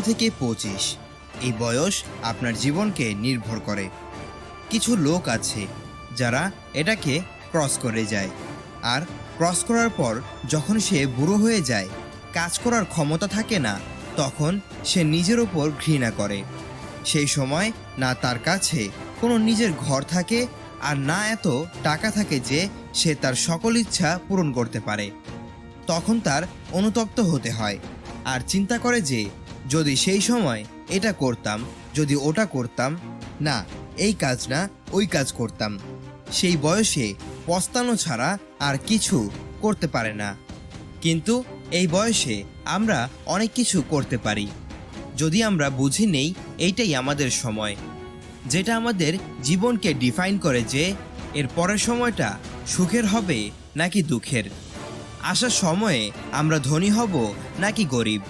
থেকে 25 এই বয়স আপনার জীবনকে নির্ভর করে। কিছু লোক আছে যারা এটাকে ক্রস করে যায়, আর ক্রস করার পর যখন সে বুড়ো হয়ে যায়, কাজ করার ক্ষমতা থাকে না, তখন সে নিজের ওপর ঘৃণা করে। সেই সময় না তার কাছে কোনো নিজের ঘর থাকে, আর না এত টাকা থাকে যে সে তার সকল ইচ্ছা পূরণ করতে পারে। তখন তার অনুতপ্ত হতে হয় আর চিন্তা করে যে যদি সেই সময় এটা করতাম, যদি ওটা করতাম, না এই কাজ না ওই কাজ করতাম। সেই বয়সে পস্তানো ছাড়া আর কিছু করতে পারে না। কিন্তু এই বয়সে আমরা অনেক কিছু করতে পারি, যদি আমরা বুঝি নেই এইটাই আমাদের সময়, যেটা আমাদের জীবনকে ডিফাইন করে যে এর পরের সময়টা সুখের হবে নাকি দুঃখের। আসার সময়ে আমরা ধনী হব নাকি গরিব।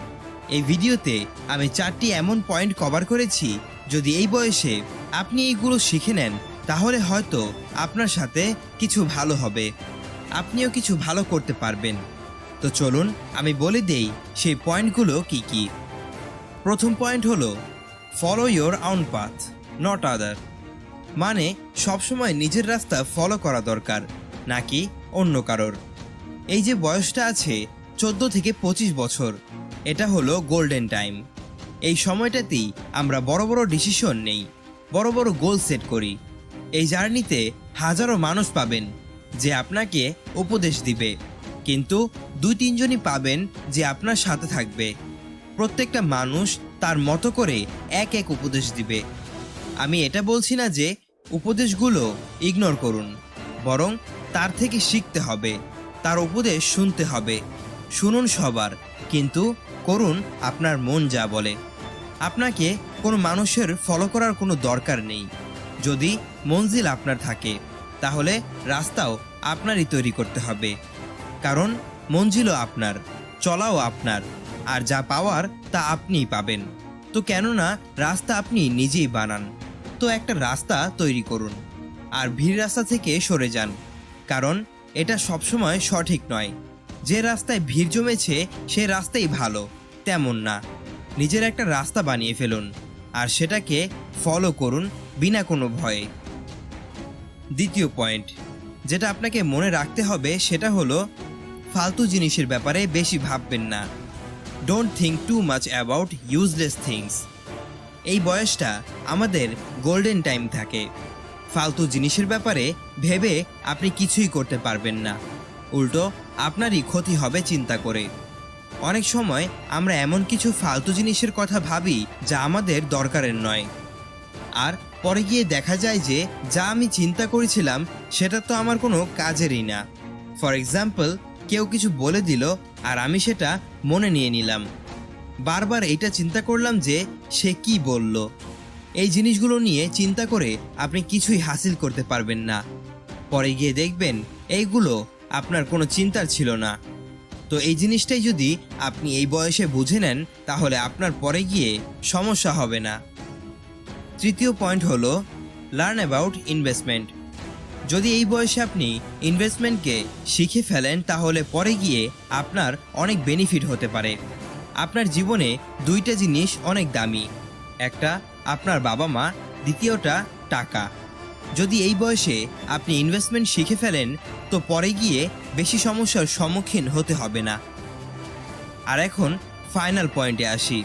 এই ভিডিওতে আমি 4টি এমন পয়েন্ট কভার করেছি, যদি এই বয়সে আপনি এইগুলো শিখে নেন তাহলে হয়তো আপনার সাথে কিছু ভালো হবে, আপনিও কিছু ভালো করতে পারবেন। তো চলুন আমি বলে দেই সেই পয়েন্টগুলো কি কি। প্রথম পয়েন্ট হলো follow your own path, not আদার। মানে সবসময় নিজের রাস্তা ফলো করা দরকার, নাকি অন্য কারোর। এই যে বয়সটা আছে 14 থেকে 25 বছর, এটা হলো গোল্ডেন টাইম। এই সময়টাতেই আমরা বড় বড় ডিসিশন নেই, বড় বড় গোল সেট করি। এই জার্নিতে হাজারো মানুষ পাবেন যে আপনাকে উপদেশ দিবে, কিন্তু 2-3 জনই পাবেন যে আপনার সাথে থাকবে। প্রত্যেকটা মানুষ তার মতো করে এক এক উপদেশ দিবে। আমি এটা বলছি না যে উপদেশগুলো ইগনোর করুন, বরং তার থেকে শিখতে হবে, তার উপদেশ শুনতে হবে। শুনুন সবার, কিন্তু করুন আপনার মন যা বলে। আপনাকে কোনো মানুষের ফলো করার কোনো দরকার নেই। যদি মঞ্জিল আপনার থাকে, তাহলে রাস্তাও আপনারই তৈরি করতে হবে, কারণ মঞ্জিলও আপনার, চলাও আপনার, আর যা পাওয়ার তা আপনিই পাবেন। তো কেননা রাস্তা আপনি নিজেই বানান, তো একটা রাস্তা তৈরি করুন আর ভিড় রাস্তা থেকে সরে যান, কারণ এটা সবসময় সঠিক নয়। যে রাস্তায় ভিড় জমেছে সে রাস্তাই ভালো তেমন না। নিজের একটা রাস্তা বানিয়ে ফেলুন আর সেটাকে ফলো করুন বিনা কোনো ভয়ে। দ্বিতীয় পয়েন্ট যেটা আপনাকে মনে রাখতে হবে সেটা হলো ফালতু জিনিসের ব্যাপারে বেশি ভাববেন না। Don't think too much about useless things. এই বয়সটা আমাদের গোল্ডেন টাইম থাকে। ফালতু জিনিসের ব্যাপারে ভেবে আপনি কিছুই করতে পারবেন না, উল্টো আপনারই ক্ষতি হবে চিন্তা করে। অনেক সময় আমরা এমন কিছু ফালতু জিনিসের কথা ভাবি যা আমাদের দরকারের নয়, আর পরে গিয়ে দেখা যায় যে যা আমি চিন্তা করেছিলাম সেটা তো আমার কোনো কাজেরই না। ফর এক্সাম্পল, কেউ কিছু বলে দিল আর আমি সেটা মনে নিয়ে নিলাম, বারবার এইটা চিন্তা করলাম যে সে কি বলল। এই জিনিসগুলো নিয়ে চিন্তা করে আপনি কিছুই হাসিল করতে পারবেন না। পরে গিয়ে দেখবেন এইগুলো আপনার কোনো চিন্তার ছিল না। তো এই জিনিসটাই যদি আপনি এই বয়সে বুঝে নেন তাহলে আপনার পরে গিয়ে সমস্যা হবে না। তৃতীয় পয়েন্ট হলো লার্ন অ্যাবাউট ইনভেস্টমেন্ট। যদি এই বয়সে আপনি ইনভেস্টমেন্টকে শিখে ফেলেন তাহলে পরে গিয়ে আপনার অনেক বেনিফিট হতে পারে। আপনার জীবনে 2টা জিনিস অনেক দামি, একটা আপনার বাবা মা, দ্বিতীয়টা টাকা। যদি এই বয়সে আপনি ইনভেস্টমেন্ট শিখে ফেলেন তো পরে গিয়ে বেশি সমস্যার সম্মুখীন হতে হবে না। আর এখন ফাইনাল পয়েন্টে আসি,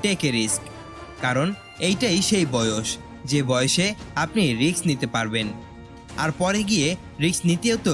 টেক এ রিস্ক। কারণ এইটাই সেই বয়স যে বয়সে আপনি রিস্ক নিতে পারবেন, আর পরে গিয়ে রিস্ক নিতেও তো